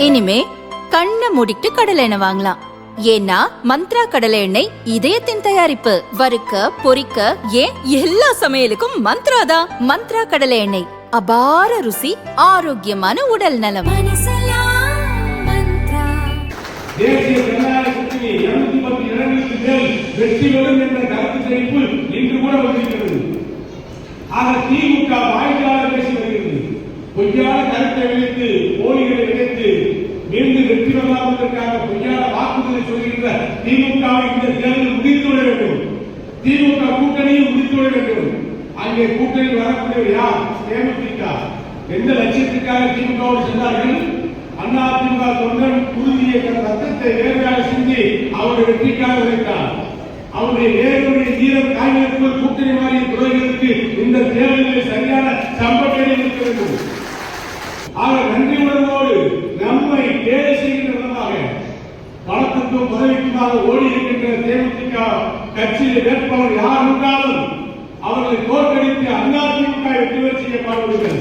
இனிமே கண்ணை மூடிட்டு கடலை எண்ணெய் வாங்கலாம். ஏன்னா மந்த்ரா கடலை எண்ணெய் இதயத்தின் தயாரிப்பு. வறுக்க பொரிக்க ஏன் எல்லா சமையலுக்கும் மந்த்ரா தான். மந்த்ரா கடலை எண்ணெய், அபார ருசி, ஆரோக்கியமான உடல் நலம். தேசிய ஜனநாயக கூட்டணி 210 இடங்களுக்கு மேல் வெற்றி பெறும் என்ற கருத்து தெரிவிப்பு இன்று கூட வந்திருக்கிறது. ஆக திமுக வாய்க்காக பேசி வருகிறது. பொய்யான கருத்தை விளைத்து போலிகளை விளைத்து மீண்டும் வெற்றி பெறாததற்காக பொய்யான வாக்குறுதி சொல்கின்ற திமுகவை இந்த தேர்தல் முடித்துவிட வேண்டும். திமுக கூட்டணியை முடித்துவிட வேண்டும். அங்கே கூட்டணி வரக்கூடிய யார்? தேமுதிக. எந்த லட்சியத்திற்காக திமுகவோடு சென்றார்கள்? அதிமுக தொண்டன் உறுதியை ரத்தத்தை வேர்வையாக சிந்தி அவருடைய வெற்றிக்காக உழைத்தார். அவருடைய வேறுடைய ஈரம் காய்களுக்குள் கூட்டணி மாறிய துறைகளுக்கு இந்த தேர்தலில் சரியான சம்பளத்தை இருக்க வேண்டும். ஆக நன்றி உணர்வோடு நம்மை தேர்வு செய்கின்ற விதமாக பணத்துக்கும் பதவிக்குமாக ஓடி இருக்கின்ற தேமுதிக கட்சியில் வேட்பாளர் யார் என்றாலும் அவர்களை தோற்கடித்து அதிமுக வெற்றி பெற செய்யப்படுவீர்கள்.